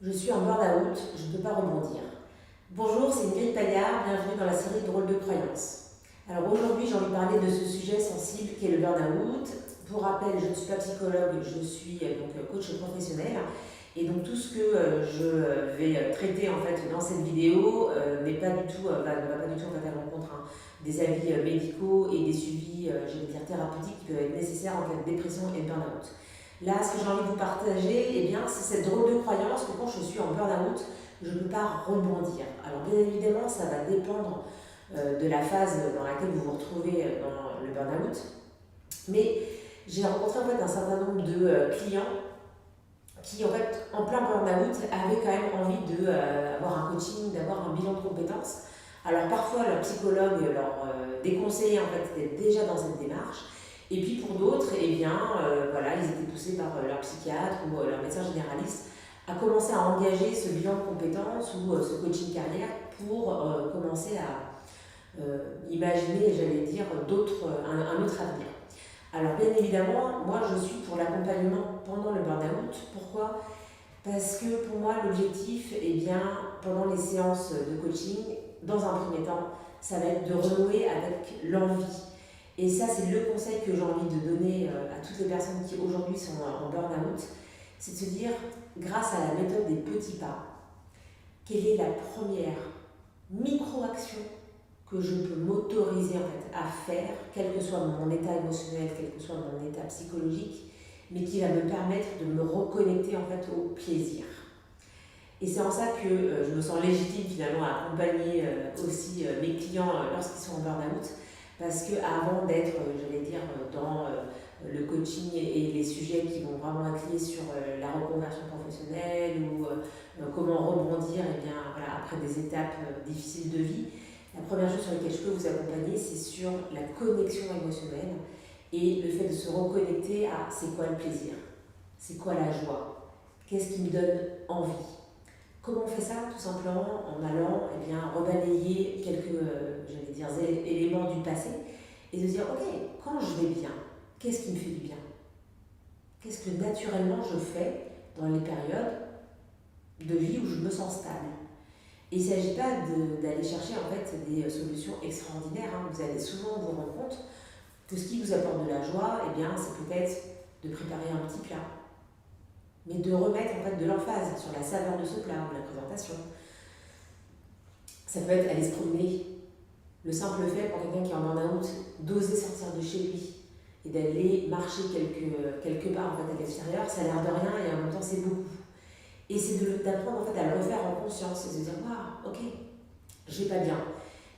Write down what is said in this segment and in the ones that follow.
Je suis en burn-out, je ne peux pas rebondir. Bonjour, c'est Ingrid Paillard, bienvenue dans la série Drôles de croyances. Alors aujourd'hui, j'ai envie de parler de ce sujet sensible qui est le burn-out. Pour rappel, je ne suis pas psychologue, je suis donc coach professionnel. Et donc tout ce que je vais traiter en fait dans cette vidéo n'est pas du tout, ne va pas du tout en fait, à l'encontre des avis médicaux et des suivis, je vais dire thérapeutiques qui peuvent être nécessaires en cas de dépression et de burn-out. Là, ce que j'ai envie de vous partager, eh bien, c'est cette drôle de croyance que quand je suis en burn-out, je ne peux pas rebondir. Alors bien évidemment, ça va dépendre de la phase dans laquelle vous vous retrouvez dans le burn-out. Mais j'ai rencontré en fait un certain nombre de clients qui en fait en plein burn-out avaient quand même envie d'avoir un coaching, d'avoir un bilan de compétences. Alors parfois leur psychologue leur déconseillait en fait d'être déjà dans cette démarche. Et puis pour d'autres, eh bien, voilà, ils étaient poussés par leur psychiatre ou leur médecin généraliste à commencer à engager ce bilan de compétences ou ce coaching carrière pour commencer à imaginer, j'allais dire, un autre avenir. Alors bien évidemment, moi je suis pour l'accompagnement pendant le burn-out. Pourquoi ? Parce que pour moi l'objectif, eh bien, pendant les séances de coaching, dans un premier temps, ça va être de renouer avec l'envie. Et ça, c'est le conseil que j'ai envie de donner à toutes les personnes qui aujourd'hui sont en burn-out, c'est de se dire, grâce à la méthode des petits pas, quelle est la première micro-action que je peux m'autoriser en fait, à faire, quel que soit mon état émotionnel, quel que soit mon état psychologique, mais qui va me permettre de me reconnecter en fait, au plaisir. Et c'est en ça que je me sens légitime finalement à accompagner aussi mes clients lorsqu'ils sont en burn-out, parce qu'avant d'être, j'allais dire, dans le coaching et les sujets qui vont vraiment être liés sur la reconversion professionnelle ou comment rebondir eh bien, voilà, après des étapes difficiles de vie, la première chose sur laquelle je peux vous accompagner, c'est sur la connexion émotionnelle et le fait de se reconnecter à c'est quoi le plaisir, c'est quoi la joie, qu'est-ce qui me donne envie. Comment on fait ça? Tout simplement en allant eh bien, rebalayer quelques j'allais dire, éléments du passé et de dire ok, quand je vais bien, qu'est-ce qui me fait du bien? Qu'est-ce que naturellement je fais dans les périodes de vie où je me sens stable? Et il ne s'agit pas d'aller chercher en fait des solutions extraordinaires. Hein. Vous allez souvent vous rendre compte que ce qui vous apporte de la joie, eh bien, c'est peut-être de préparer un petit plat, mais de remettre en fait de l'emphase sur la saveur de ce plat ou la présentation. Ça peut être aller se promener. Le simple fait pour quelqu'un qui est en burn-out d'oser sortir de chez lui et d'aller marcher quelque part en fait, à l'extérieur, ça a l'air de rien et en même temps c'est beaucoup. Et c'est d'apprendre en fait, à le refaire en conscience et de se dire waouh, ok, je vais pas bien.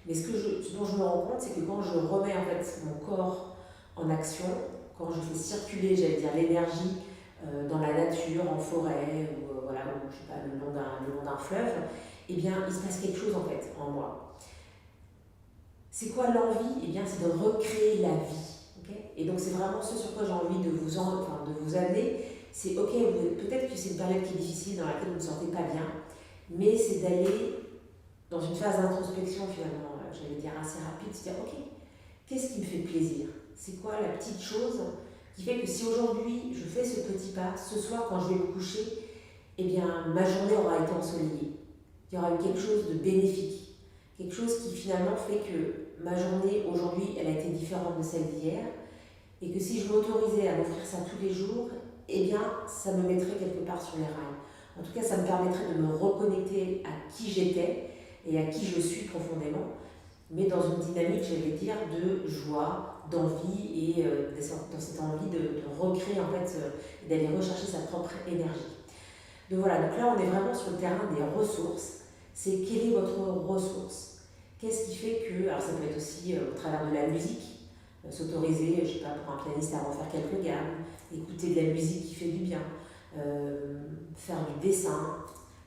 Mais ce dont je me rends compte, c'est que quand je remets en fait, mon corps en action, quand je fais circuler, j'allais dire, l'énergie dans la nature, en forêt, ou voilà, ou, je sais pas, le long d'un fleuve, eh bien, il se passe quelque chose en fait en moi. C'est quoi l'envie? Eh bien, c'est de recréer la vie. Okay, et donc, c'est vraiment ce sur quoi j'ai envie de vous amener. C'est ok, peut-être que c'est une période qui est difficile, dans laquelle vous ne vous sentez pas bien, mais c'est d'aller dans une phase d'introspection finalement, j'allais dire assez rapide, se dire ok, qu'est-ce qui me fait plaisir? C'est quoi la petite chose qui fait que si aujourd'hui je fais ce petit pas, ce soir quand je vais me coucher, eh bien ma journée aura été ensoleillée. Il y aura eu quelque chose de bénéfique, quelque chose qui finalement fait que ma journée aujourd'hui elle a été différente de celle d'hier et que si je m'autorisais à m'offrir ça tous les jours, eh bien ça me mettrait quelque part sur les rails. En tout cas ça me permettrait de me reconnecter à qui j'étais et à qui je suis profondément, mais dans une dynamique, j'allais dire, de joie, d'envie et dans cette envie de recréer en fait, d'aller rechercher sa propre énergie. Donc voilà, donc là on est vraiment sur le terrain des ressources. C'est quelle est votre ressource? Qu'est-ce qui fait que, alors ça peut être aussi au travers de la musique, s'autoriser, je sais pas, pour un pianiste à refaire quelques gammes, écouter de la musique qui fait du bien, faire du dessin,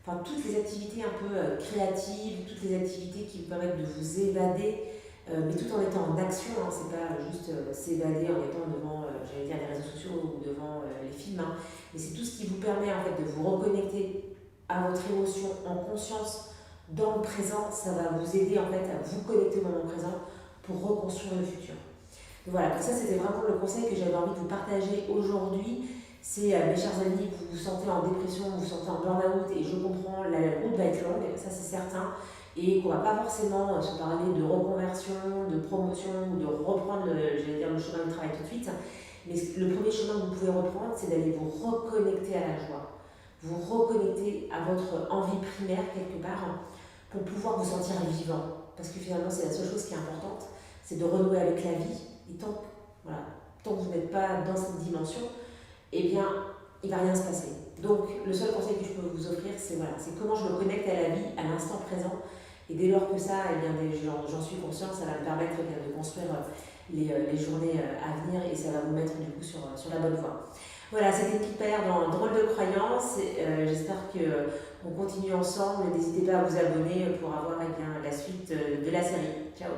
enfin toutes les activités un peu créatives, toutes les activités qui vous permettent de vous évader, mais tout en étant en action, hein, c'est pas juste s'évader en étant devant, j'allais dire, les réseaux sociaux ou devant les films, hein, mais c'est tout ce qui vous permet en fait de vous reconnecter à votre émotion en conscience dans le présent, ça va vous aider en fait à vous connecter au moment présent pour reconstruire le futur. Donc voilà, donc ça c'était vraiment le conseil que j'avais envie de vous partager aujourd'hui. C'est mes chers amis, vous vous sentez en dépression, vous vous sentez en burn-out, et je comprends, la route va être longue, ça c'est certain, et qu'on va pas forcément se parler de reconversion, de promotion, ou de reprendre le chemin du travail tout de suite. Mais le premier chemin que vous pouvez reprendre, c'est d'aller vous reconnecter à la joie, vous reconnecter à votre envie primaire quelque part, pour pouvoir vous sentir vivant. Parce que finalement, c'est la seule chose qui est importante, c'est de renouer avec la vie. Et tant que vous n'êtes pas dans cette dimension, eh bien, il ne va rien se passer. Donc, le seul conseil que je peux vous offrir, c'est comment je me connecte à la vie, à l'instant présent. Et dès lors que ça, eh bien, j'en suis consciente, ça va me permettre de construire les journées à venir, et ça va vous mettre du coup sur la bonne voie. Voilà, c'était Piper dans Drôle de croyance. J'espère qu'on continue ensemble. N'hésitez pas à vous abonner pour avoir la suite de la série. Ciao!